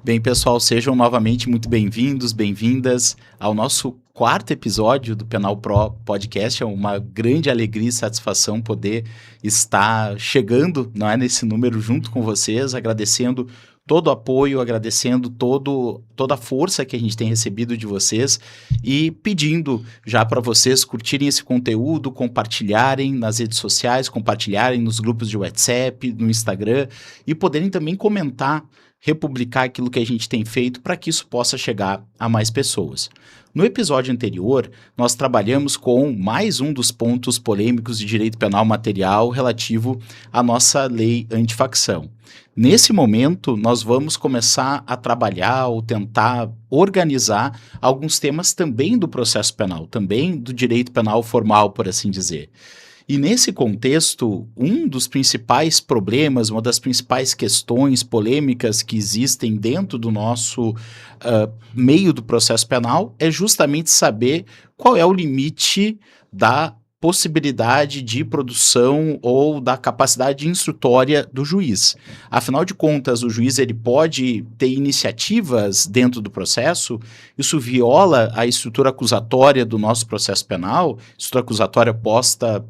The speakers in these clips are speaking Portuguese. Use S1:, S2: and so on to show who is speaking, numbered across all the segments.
S1: Bem, pessoal, sejam novamente muito bem-vindos, bem-vindas ao nosso quarto episódio do Penal Pro Podcast. É uma grande alegria e satisfação poder estar chegando, não é, nesse número junto com vocês, agradecendo todo o apoio, agradecendo toda a força que a gente tem recebido de vocês e pedindo já para vocês curtirem esse conteúdo, compartilharem nas redes sociais, compartilharem nos grupos de WhatsApp, no Instagram e poderem também comentar, republicar aquilo que a gente tem feito para que isso possa chegar a mais pessoas. No episódio anterior, nós trabalhamos com mais um dos pontos polêmicos de direito penal material relativo à nossa lei antifacção. Nesse momento, nós vamos começar a trabalhar ou tentar organizar alguns temas também do processo penal, também do direito penal formal, por assim dizer. E nesse contexto, um dos principais problemas, uma das principais questões polêmicas que existem dentro do nosso meio do processo penal é justamente saber qual é o limite da possibilidade de produção ou da capacidade instrutória do juiz. Afinal de contas, o juiz ele pode ter iniciativas dentro do processo, isso viola a estrutura acusatória do nosso processo penal, estrutura acusatória posta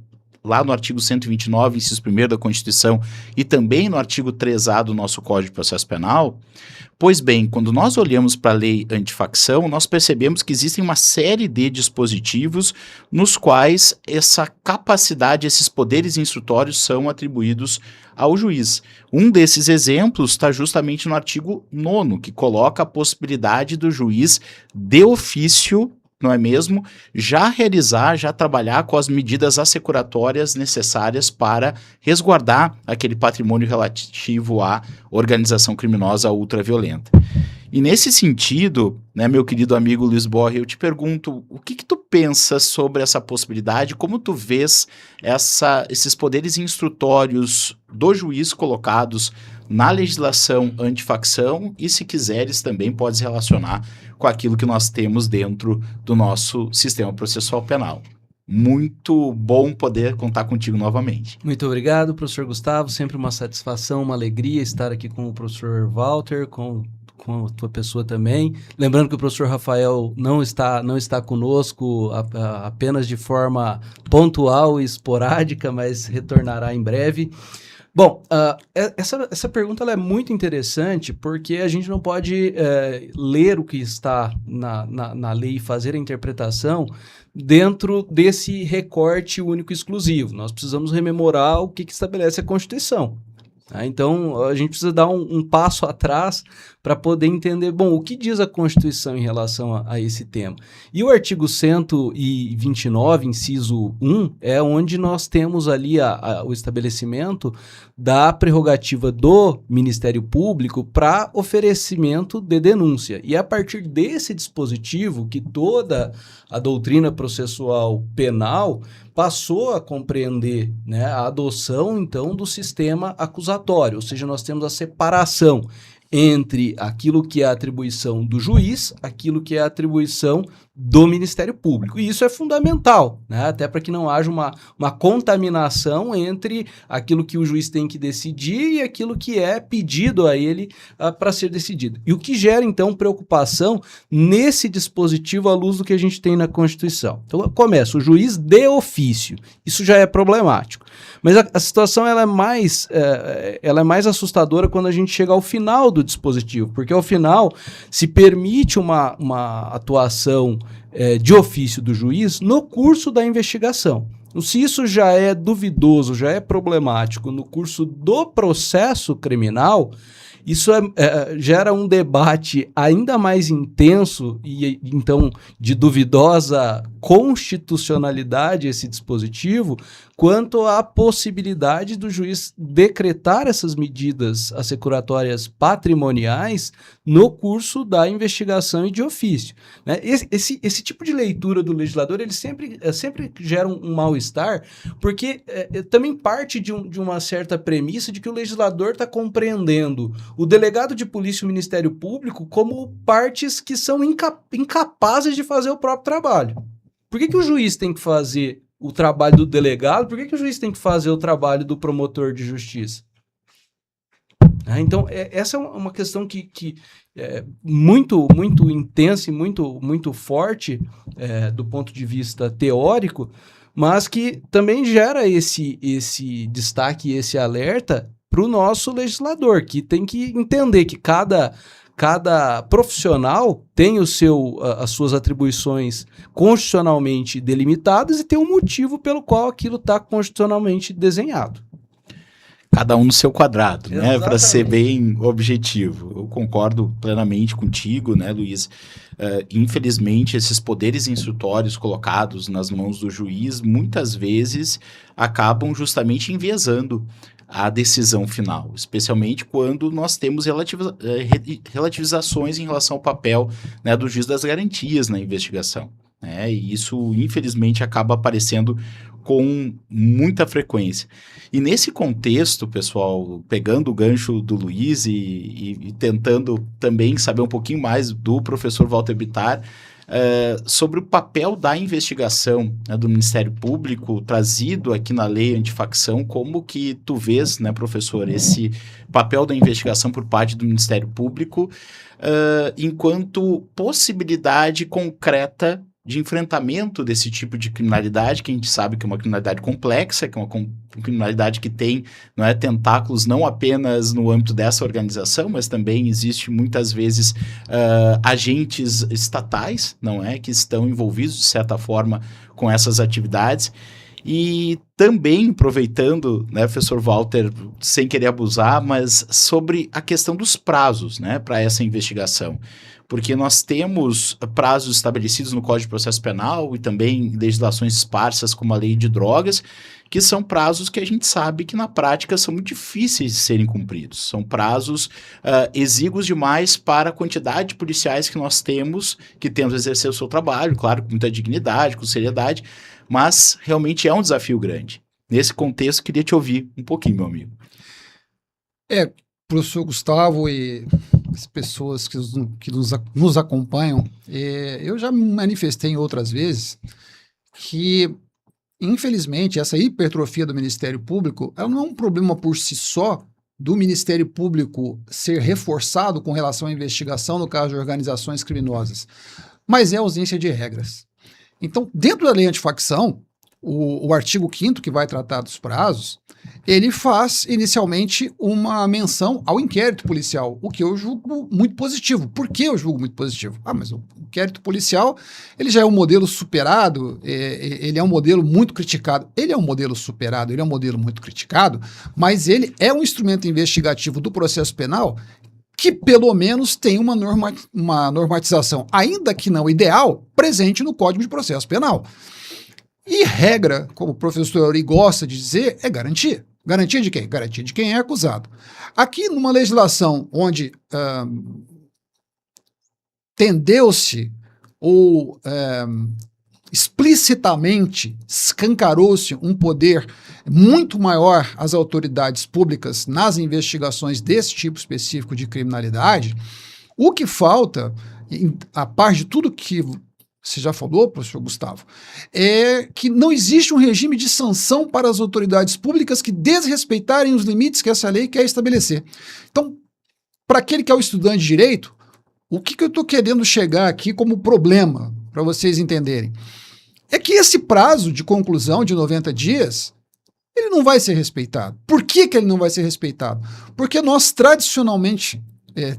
S1: lá no artigo 129, inciso 1º da Constituição, e também no artigo 3A do nosso Código de Processo Penal. Pois bem, quando nós olhamos para a lei antifacção, nós percebemos que existem uma série de dispositivos nos quais essa capacidade, esses poderes instrutórios são atribuídos ao juiz. Um desses exemplos está justamente no artigo 9º, que coloca a possibilidade do juiz de ofício, não é mesmo, já trabalhar com as medidas assecuratórias necessárias para resguardar aquele patrimônio relativo à organização criminosa ultraviolenta. E nesse sentido, né, meu querido amigo Luiz Borre, eu te pergunto, o que tu pensas sobre essa possibilidade, como tu vês esses poderes instrutórios do juiz colocados na legislação antifacção e, se quiseres, também podes relacionar com aquilo que nós temos dentro do nosso sistema processual penal. Muito bom poder contar contigo novamente.
S2: Muito obrigado, professor Gustavo. Sempre uma satisfação, uma alegria estar aqui com o professor Walter, com a tua pessoa também. Lembrando que o professor Rafael não está conosco apenas de forma pontual e esporádica, mas retornará em breve. Bom, essa pergunta ela é muito interessante porque a gente não pode ler o que está na lei e fazer a interpretação dentro desse recorte único e exclusivo. Nós precisamos rememorar o que estabelece a Constituição. Tá? Então, a gente precisa dar um passo atrás para poder entender, bom, o que diz a Constituição em relação a esse tema. E o artigo 129, inciso 1, é onde nós temos ali o estabelecimento da prerrogativa do Ministério Público para oferecimento de denúncia. E é a partir desse dispositivo que toda a doutrina processual penal passou a compreender, né, a adoção, então, do sistema acusatório, ou seja, nós temos a separação entre aquilo que é a atribuição do juiz, aquilo que é a atribuição do Ministério Público. E isso é fundamental, né? Até para que não haja uma contaminação entre aquilo que o juiz tem que decidir e aquilo que é pedido a ele para ser decidido. E o que gera, então, preocupação nesse dispositivo à luz do que a gente tem na Constituição. Então, começa o juiz de ofício. Isso já é problemático. Mas a situação ela é mais assustadora quando a gente chega ao final do dispositivo, porque ao final se permite uma atuação de ofício do juiz no curso da investigação. Se isso já é duvidoso, já é problemático no curso do processo criminal, isso gera um debate ainda mais intenso e, então, de duvidosa constitucionalidade esse dispositivo, quanto à possibilidade do juiz decretar essas medidas assecuratórias patrimoniais no curso da investigação e de ofício. Né? Esse tipo de leitura do legislador, ele sempre gera um mal-estar, porque também parte de uma certa premissa de que o legislador está compreendendo o delegado de polícia e o Ministério Público como partes que são incapazes de fazer o próprio trabalho. Por que o juiz tem que fazer o trabalho do delegado? Por que o juiz tem que fazer o trabalho do promotor de justiça? Então, essa é uma questão que é muito, muito intensa e muito, muito forte do ponto de vista teórico, mas que também gera esse destaque, esse alerta para o nosso legislador, que tem que entender que cada profissional tem as suas atribuições constitucionalmente delimitadas e tem um motivo pelo qual aquilo está constitucionalmente desenhado.
S1: Cada um no seu quadrado, né? Para ser bem objetivo. Eu concordo plenamente contigo, né, Luiz? Infelizmente, esses poderes instrutórios colocados nas mãos do juiz, muitas vezes, acabam justamente enviesando a decisão final, especialmente quando nós temos relativizações em relação ao papel, né, do juiz das garantias na investigação. Né? E isso, infelizmente, acaba aparecendo com muita frequência. E nesse contexto, pessoal, pegando o gancho do Luiz e tentando também saber um pouquinho mais do professor Walter Bittar, sobre o papel da investigação, né, do Ministério Público trazido aqui na lei antifacção, como que tu vês, né, professor, esse papel da investigação por parte do Ministério Público enquanto possibilidade concreta de enfrentamento desse tipo de criminalidade, que a gente sabe que é uma criminalidade complexa, que é uma criminalidade que tem, não é, tentáculos não apenas no âmbito dessa organização, mas também existe muitas vezes agentes estatais, não é, que estão envolvidos de certa forma com essas atividades. E também, aproveitando, né, professor Walter, sem querer abusar, mas sobre a questão dos prazos, né, para essa investigação. Porque nós temos prazos estabelecidos no Código de Processo Penal e também legislações esparsas como a Lei de Drogas, que são prazos que a gente sabe que na prática são muito difíceis de serem cumpridos. São prazos exíguos demais para a quantidade de policiais que nós temos, que tentam exercer o seu trabalho, claro, com muita dignidade, com seriedade, mas realmente é um desafio grande. Nesse contexto, queria te ouvir um pouquinho, meu amigo.
S3: Professor Gustavo e as pessoas que nos acompanham, eu já me manifestei em outras vezes que, infelizmente, essa hipertrofia do Ministério Público, ela não é um problema por si só do Ministério Público ser reforçado com relação à investigação no caso de organizações criminosas, mas é a ausência de regras. Então, dentro da lei antifacção, o artigo 5º, que vai tratar dos prazos, ele faz inicialmente uma menção ao inquérito policial, o que eu julgo muito positivo. Por que eu julgo muito positivo? Mas o inquérito policial, ele já é um modelo superado, ele é um modelo muito criticado. Ele é um modelo superado, ele é um modelo muito criticado, mas ele é um instrumento investigativo do processo penal que pelo menos tem uma normatização, ainda que não ideal, presente no Código de Processo Penal. E regra, como o professor Euri gosta de dizer, é garantia. Garantia de quem? Garantia de quem é acusado. Aqui, numa legislação onde tendeu-se ou explicitamente escancarou-se um poder muito maior às autoridades públicas nas investigações desse tipo específico de criminalidade, o que falta, a par de tudo que você já falou, professor Gustavo, é que não existe um regime de sanção para as autoridades públicas que desrespeitarem os limites que essa lei quer estabelecer. Então, para aquele que é o estudante de direito, o que eu estou querendo chegar aqui como problema, para vocês entenderem, é que esse prazo de conclusão de 90 dias, ele não vai ser respeitado. Por que ele não vai ser respeitado? Porque nós tradicionalmente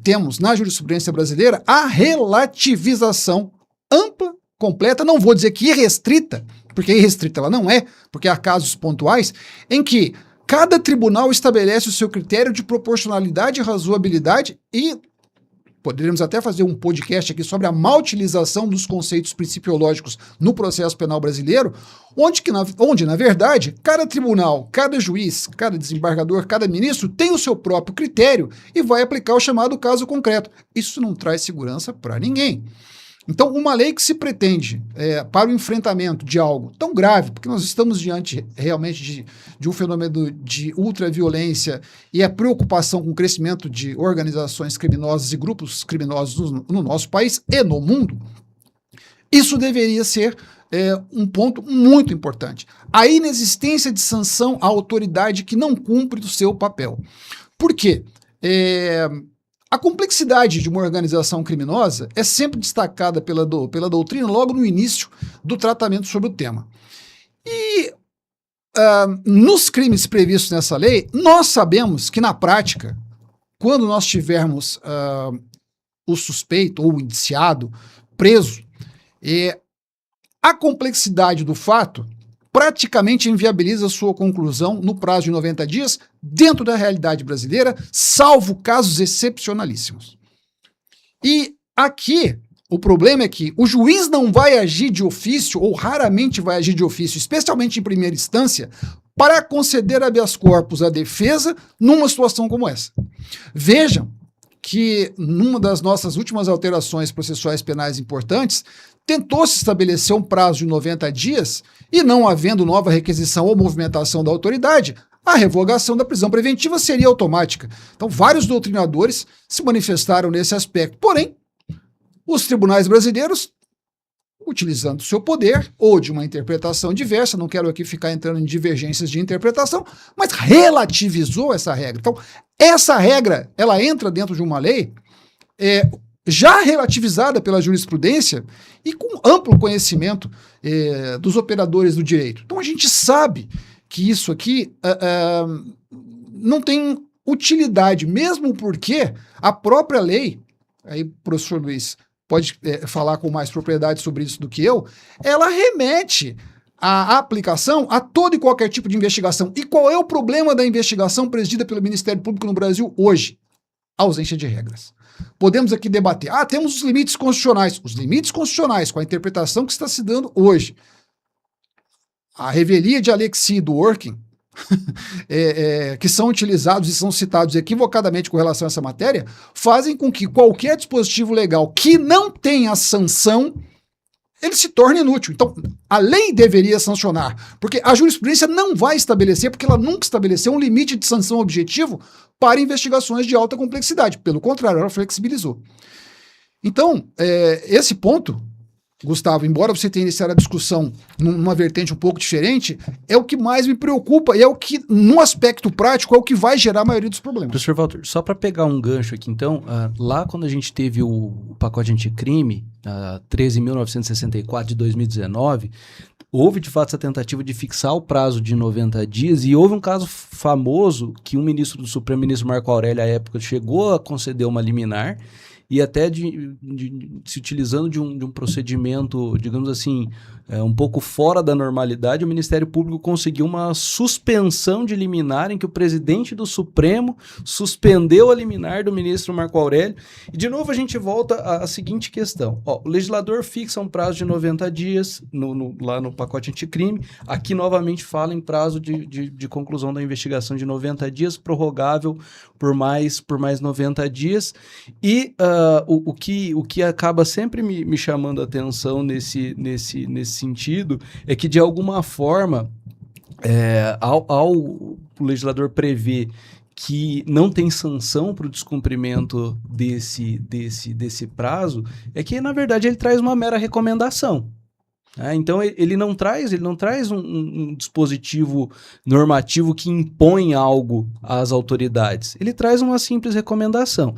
S3: temos na jurisprudência brasileira a relativização ampla, completa, não vou dizer que irrestrita, porque irrestrita ela não é, porque há casos pontuais em que cada tribunal estabelece o seu critério de proporcionalidade e razoabilidade e poderíamos até fazer um podcast aqui sobre a má utilização dos conceitos principiológicos no processo penal brasileiro, onde, na verdade, cada tribunal, cada juiz, cada desembargador, cada ministro tem o seu próprio critério e vai aplicar o chamado caso concreto. Isso não traz segurança para ninguém. Então, uma lei que se pretende para o enfrentamento de algo tão grave, porque nós estamos diante realmente de um fenômeno de ultraviolência e a preocupação com o crescimento de organizações criminosas e grupos criminosos no nosso país e no mundo, isso deveria ser um ponto muito importante. A inexistência de sanção à autoridade que não cumpre do seu papel. Por quê? A complexidade de uma organização criminosa é sempre destacada pela doutrina logo no início do tratamento sobre o tema. E nos crimes previstos nessa lei, nós sabemos que na prática, quando nós tivermos o suspeito ou o indiciado preso, a complexidade do fato praticamente inviabiliza sua conclusão no prazo de 90 dias dentro da realidade brasileira, salvo casos excepcionalíssimos. E aqui, o problema é que o juiz não vai agir de ofício, ou raramente vai agir de ofício, especialmente em primeira instância, para conceder habeas corpus à defesa numa situação como essa. Vejam que numa das nossas últimas alterações processuais penais importantes, tentou-se estabelecer um prazo de 90 dias e, não havendo nova requisição ou movimentação da autoridade, a revogação da prisão preventiva seria automática. Então, vários doutrinadores se manifestaram nesse aspecto. Porém, os tribunais brasileiros, utilizando o seu poder ou de uma interpretação diversa, não quero aqui ficar entrando em divergências de interpretação, mas relativizou essa regra. Então, essa regra, ela entra dentro de uma lei já relativizada pela jurisprudência e com amplo conhecimento dos operadores do direito. Então, a gente sabe que isso aqui não tem utilidade, mesmo porque a própria lei, aí o professor Luiz pode falar com mais propriedade sobre isso do que eu, ela remete a aplicação a todo e qualquer tipo de investigação. E qual é o problema da investigação presidida pelo Ministério Público no Brasil hoje? A ausência de regras. Podemos aqui debater, temos os limites constitucionais. Os limites constitucionais, com a interpretação que está se dando hoje. A revelia de Alexis e do Working, que são utilizados e são citados equivocadamente com relação a essa matéria, fazem com que qualquer dispositivo legal que não tenha sanção, ele se torne inútil. Então, a lei deveria sancionar, porque a jurisprudência não vai estabelecer, porque ela nunca estabeleceu um limite de sanção objetivo para investigações de alta complexidade. Pelo contrário, ela flexibilizou. Então, esse ponto, Gustavo, embora você tenha iniciado a discussão numa vertente um pouco diferente, é o que mais me preocupa e é o que, no aspecto prático, é o que vai gerar a maioria dos problemas.
S2: Professor Walter, só para pegar um gancho aqui, então, lá quando a gente teve o pacote anticrime, 13.964 de 2019, houve de fato essa tentativa de fixar o prazo de 90 dias e houve um caso famoso que um ministro do Supremo, ministro Marco Aurélio, à época, chegou a conceder uma liminar e até se utilizando de um procedimento, digamos assim, um pouco fora da normalidade, o Ministério Público conseguiu uma suspensão de liminar em que o presidente do Supremo suspendeu a liminar do ministro Marco Aurélio. E, de novo, a gente volta à seguinte questão. O legislador fixa um prazo de 90 dias lá no pacote anticrime. Aqui, novamente, fala em prazo de conclusão da investigação de 90 dias, prorrogável por mais 90 dias. E o que acaba sempre me chamando a atenção nesse sentido é que, de alguma forma, ao o legislador prever que não tem sanção para o descumprimento desse prazo, é que, na verdade, ele traz uma mera recomendação. Então, ele não traz um dispositivo normativo que impõe algo às autoridades. Ele traz uma simples recomendação.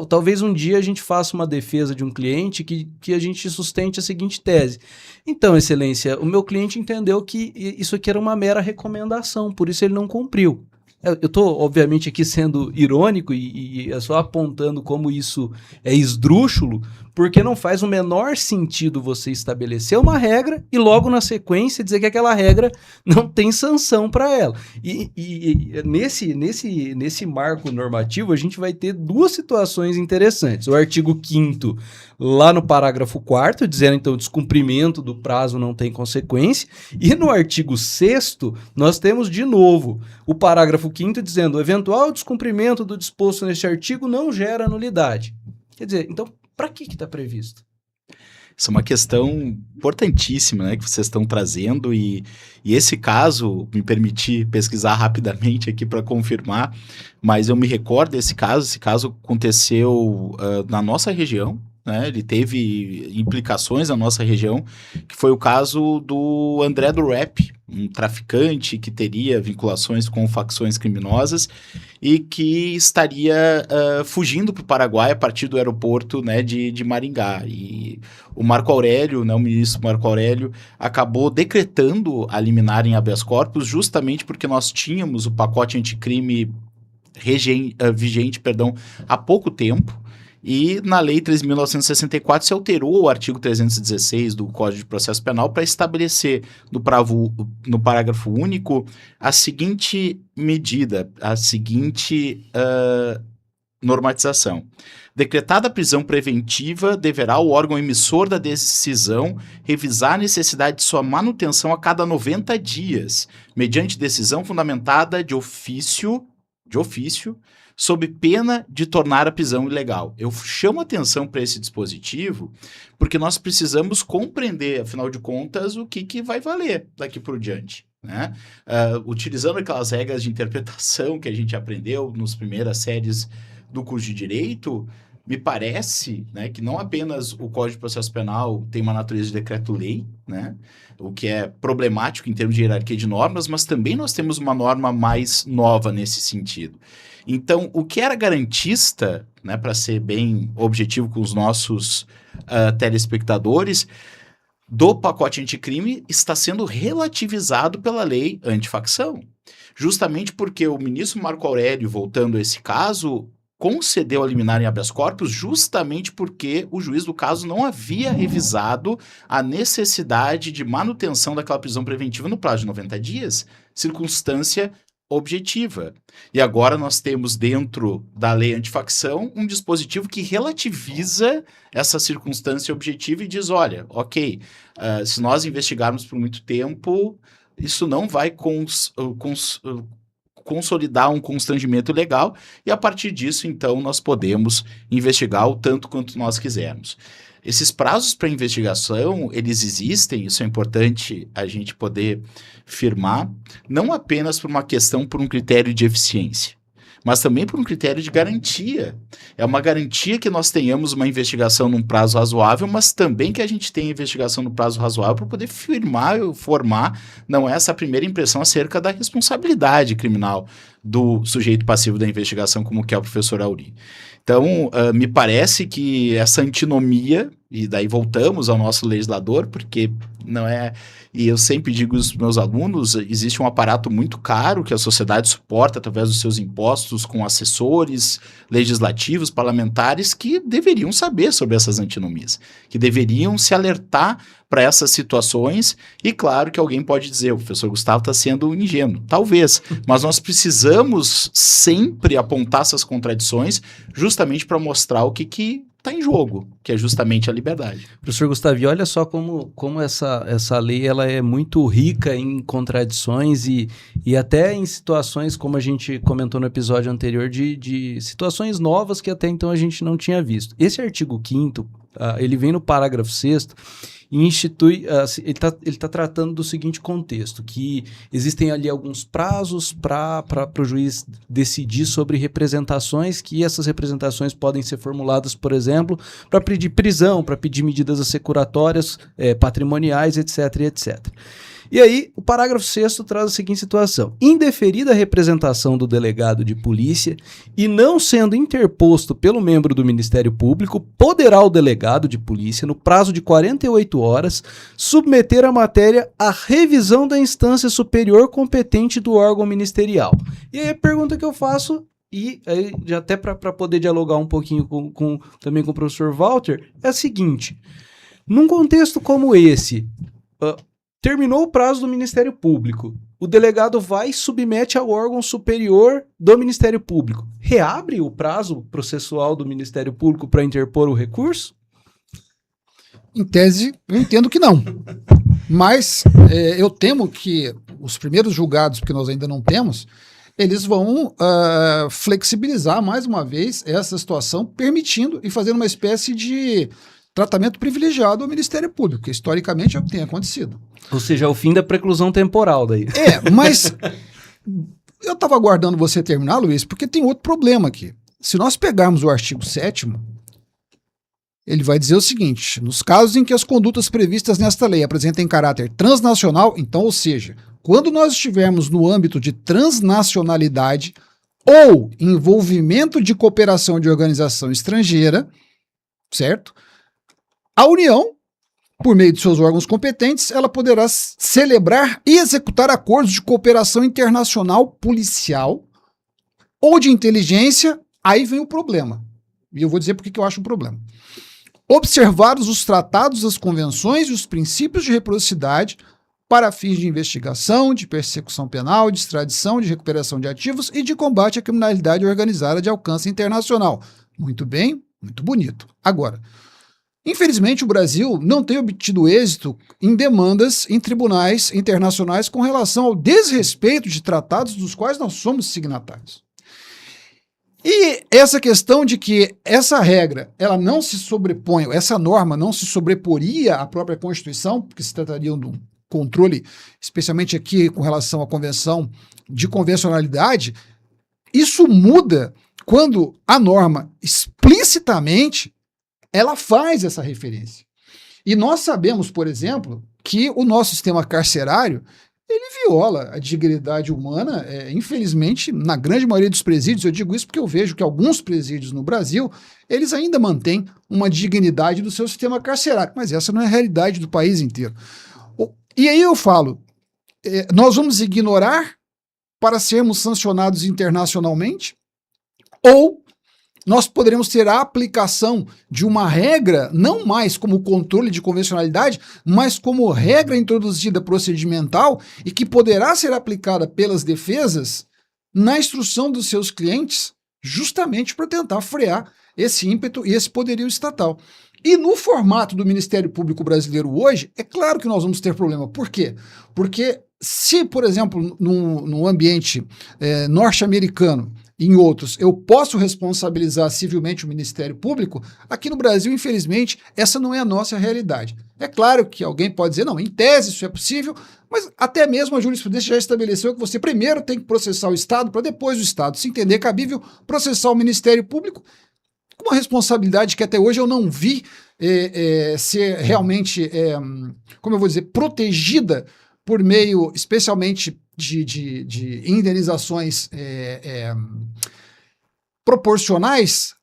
S2: Talvez um dia a gente faça uma defesa de um cliente que a gente sustente a seguinte tese. Então, Excelência, o meu cliente entendeu que isso aqui era uma mera recomendação, por isso ele não cumpriu. Eu estou, obviamente, aqui sendo irônico e só apontando como isso é esdrúxulo, porque não faz o menor sentido você estabelecer uma regra e logo na sequência dizer que aquela regra não tem sanção para ela. E nesse marco normativo a gente vai ter duas situações interessantes. O artigo 5º, lá no parágrafo 4º, dizendo então o descumprimento do prazo não tem consequência, e no artigo 6º nós temos de novo o parágrafo 5º dizendo o eventual descumprimento do disposto neste artigo não gera nulidade. Quer dizer, então, para que está previsto?
S1: Isso é uma questão importantíssima, né, que vocês estão trazendo e esse caso, me permiti pesquisar rapidamente aqui para confirmar, mas eu me recordo desse caso. Esse caso aconteceu na nossa região, né, ele teve implicações na nossa região, que foi o caso do André do Rap, um traficante que teria vinculações com facções criminosas e que estaria fugindo para o Paraguai a partir do aeroporto, né, de Maringá. E o Marco Aurélio, né, o ministro Marco Aurélio, acabou decretando a liminar em habeas corpus justamente porque nós tínhamos o pacote anticrime vigente há pouco tempo. E na Lei 3.964 se alterou o artigo 316 do Código de Processo Penal para estabelecer no parágrafo único a seguinte medida, a seguinte normatização. Decretada a prisão preventiva, deverá o órgão emissor da decisão revisar a necessidade de sua manutenção a cada 90 dias, mediante decisão fundamentada de ofício, sob pena de tornar a prisão ilegal. Eu chamo atenção para esse dispositivo porque nós precisamos compreender, afinal de contas, o que vai valer daqui por diante, né? Utilizando aquelas regras de interpretação que a gente aprendeu nas primeiras séries do curso de Direito, me parece, né, que não apenas o Código de Processo Penal tem uma natureza de decreto-lei, né, o que é problemático em termos de hierarquia de normas, mas também nós temos uma norma mais nova nesse sentido. Então, o que era garantista, né, para ser bem objetivo com os nossos telespectadores, do pacote anticrime está sendo relativizado pela lei antifacção. Justamente porque o ministro Marco Aurélio, voltando a esse caso, concedeu a liminar em habeas corpus justamente porque o juiz do caso não havia revisado a necessidade de manutenção daquela prisão preventiva no prazo de 90 dias, circunstância objetiva. E agora nós temos dentro da lei antifacção um dispositivo que relativiza essa circunstância objetiva e diz, olha, ok, se nós investigarmos por muito tempo, isso não vai consolidar um constrangimento legal e a partir disso, então, nós podemos investigar o tanto quanto nós quisermos. Esses prazos para investigação, eles existem, isso é importante a gente poder firmar, não apenas por um critério de eficiência, mas também por um critério de garantia. É uma garantia que nós tenhamos uma investigação num prazo razoável, mas também que a gente tenha investigação no prazo razoável para poder formar, não é essa primeira impressão acerca da responsabilidade criminal do sujeito passivo da investigação, como que é o professor Auri. Então, me parece que essa antinomia, e daí voltamos ao nosso legislador, porque não é... E eu sempre digo aos meus alunos, existe um aparato muito caro que a sociedade suporta através dos seus impostos com assessores legislativos, parlamentares, que deveriam saber sobre essas antinomias, que deveriam se alertar para essas situações, e claro que alguém pode dizer, o professor Gustavo está sendo ingênuo, talvez, mas nós precisamos sempre apontar essas contradições justamente para mostrar o que está em jogo, que é justamente a liberdade.
S2: Professor Gustavo, e olha só como essa lei ela é muito rica em contradições e até em situações, como a gente comentou no episódio anterior, de situações novas que até então a gente não tinha visto. Esse artigo 5º, ele vem no parágrafo 6º, e institui, ele tá tratando do seguinte contexto, que existem ali alguns prazos para o juiz decidir sobre representações, que essas representações podem ser formuladas, por exemplo, para pedir prisão, para pedir medidas assecuratórias, patrimoniais, etc, etc. E aí, o parágrafo 6º traz a seguinte situação. Indeferida a representação do delegado de polícia e não sendo interposto pelo membro do Ministério Público, poderá o delegado de polícia, no prazo de 48 horas, submeter a matéria à revisão da instância superior competente do órgão ministerial. E aí a pergunta que eu faço, e aí, já até para poder dialogar um pouquinho também com o professor Walter, é a seguinte. Num contexto como esse... terminou o prazo do Ministério Público. O delegado vai e submete ao órgão superior do Ministério Público. Reabre o prazo processual do Ministério Público para interpor o recurso?
S3: Em tese, eu entendo que não. Mas eu temo que os primeiros julgados, porque nós ainda não temos, eles vão flexibilizar mais uma vez essa situação, permitindo e fazendo uma espécie de tratamento privilegiado ao Ministério Público, que historicamente é o que tem acontecido.
S2: Ou seja, é o fim da preclusão temporal daí.
S3: Mas eu estava aguardando você terminar, Luiz, porque tem outro problema aqui. Se nós pegarmos o artigo 7º, ele vai dizer o seguinte, nos casos em que as condutas previstas nesta lei apresentem caráter transnacional, então, ou seja, quando nós estivermos no âmbito de transnacionalidade ou envolvimento de cooperação de organização estrangeira, certo? A União, por meio de seus órgãos competentes, ela poderá celebrar e executar acordos de cooperação internacional policial ou de inteligência. Aí vem o problema. E eu vou dizer por que eu acho um problema. Observados os tratados, as convenções e os princípios de reciprocidade para fins de investigação, de persecução penal, de extradição, de recuperação de ativos e de combate à criminalidade organizada de alcance internacional. Muito bem, muito bonito. Agora, infelizmente o Brasil não tem obtido êxito em demandas em tribunais internacionais com relação ao desrespeito de tratados dos quais nós somos signatários. E essa questão de que essa regra, ela não se sobrepõe, essa norma não se sobreporia à própria Constituição, porque se trataria de um controle, especialmente aqui com relação à convenção de convencionalidade, isso muda quando a norma explicitamente ela faz essa referência. E nós sabemos, por exemplo, que o nosso sistema carcerário ele viola a dignidade humana, infelizmente, na grande maioria dos presídios. Eu digo isso porque eu vejo que alguns presídios no Brasil, eles ainda mantêm uma dignidade do seu sistema carcerário, mas essa não é a realidade do país inteiro. E aí eu falo, nós vamos ignorar para sermos sancionados internacionalmente, ou nós poderemos ter a aplicação de uma regra, não mais como controle de convencionalidade, mas como regra introduzida procedimental e que poderá ser aplicada pelas defesas na instrução dos seus clientes, justamente para tentar frear esse ímpeto e esse poderio estatal. E no formato do Ministério Público Brasileiro hoje, é claro que nós vamos ter problema. Por quê? Porque se, por exemplo, no ambiente norte-americano, em outros, eu posso responsabilizar civilmente o Ministério Público, aqui no Brasil, infelizmente, essa não é a nossa realidade. É claro que alguém pode dizer, não, em tese isso é possível, mas até mesmo a jurisprudência já estabeleceu que você primeiro tem que processar o Estado, para depois o Estado se entender cabível processar o Ministério Público, com uma responsabilidade que até hoje eu não vi ser realmente, como eu vou dizer, protegida por meio, especialmente, de indenizações proporcionais,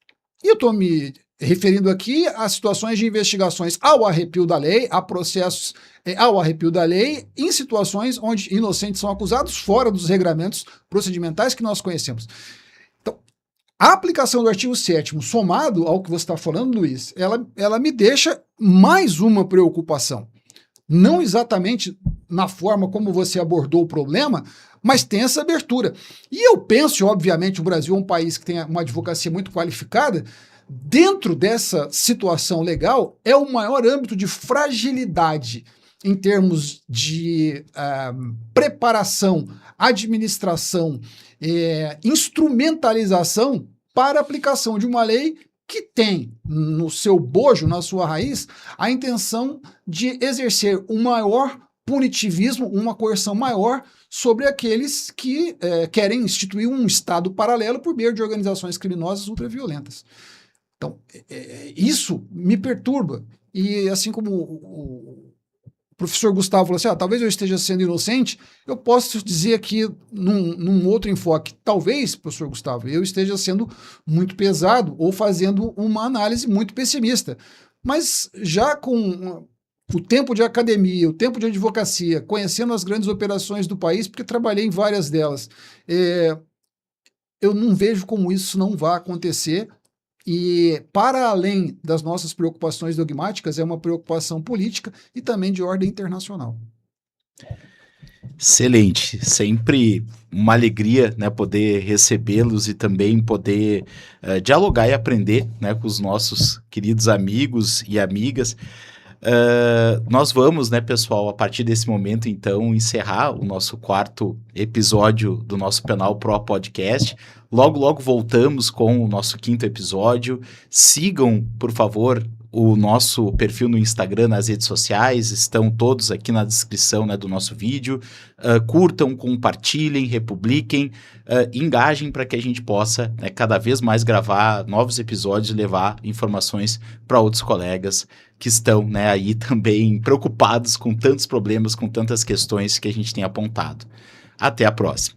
S3: e eu estou me referindo aqui a situações de investigações ao arrepio da lei, a processos ao arrepio da lei, em situações onde inocentes são acusados fora dos regramentos procedimentais que nós conhecemos. Então, a aplicação do artigo 7º, somado ao que você está falando, Luiz, ela me deixa mais uma preocupação. Não exatamente na forma como você abordou o problema, mas tem essa abertura. E eu penso, obviamente, o Brasil é um país que tem uma advocacia muito qualificada. Dentro dessa situação legal, é o maior âmbito de fragilidade em termos de preparação, administração, instrumentalização para a aplicação de uma lei que tem no seu bojo, na sua raiz, a intenção de exercer um maior punitivismo, uma coerção maior sobre aqueles que querem instituir um Estado paralelo por meio de organizações criminosas ultraviolentas. Então, isso me perturba. E assim como o professor Gustavo falou assim, talvez eu esteja sendo inocente, eu posso dizer aqui num outro enfoque, talvez, professor Gustavo, eu esteja sendo muito pesado ou fazendo uma análise muito pessimista. Mas já com o tempo de academia, o tempo de advocacia, conhecendo as grandes operações do país, porque trabalhei em várias delas, eu não vejo como isso não vai acontecer. E, para além das nossas preocupações dogmáticas, é uma preocupação política e também de ordem internacional.
S1: Excelente, sempre uma alegria, né, poder recebê-los e também poder dialogar e aprender, né, com os nossos queridos amigos e amigas. Nós vamos, né, pessoal, a partir desse momento, então, encerrar o nosso 4º episódio do nosso Penal Pro Podcast. Logo voltamos com o nosso 5º episódio. Sigam, por favor, o nosso perfil no Instagram, nas redes sociais, estão todos aqui na descrição, né, do nosso vídeo. Curtam, compartilhem, republiquem, engajem para que a gente possa, né, cada vez mais gravar novos episódios e levar informações para outros colegas que estão, né, aí também preocupados com tantos problemas, com tantas questões que a gente tem apontado. Até a próxima.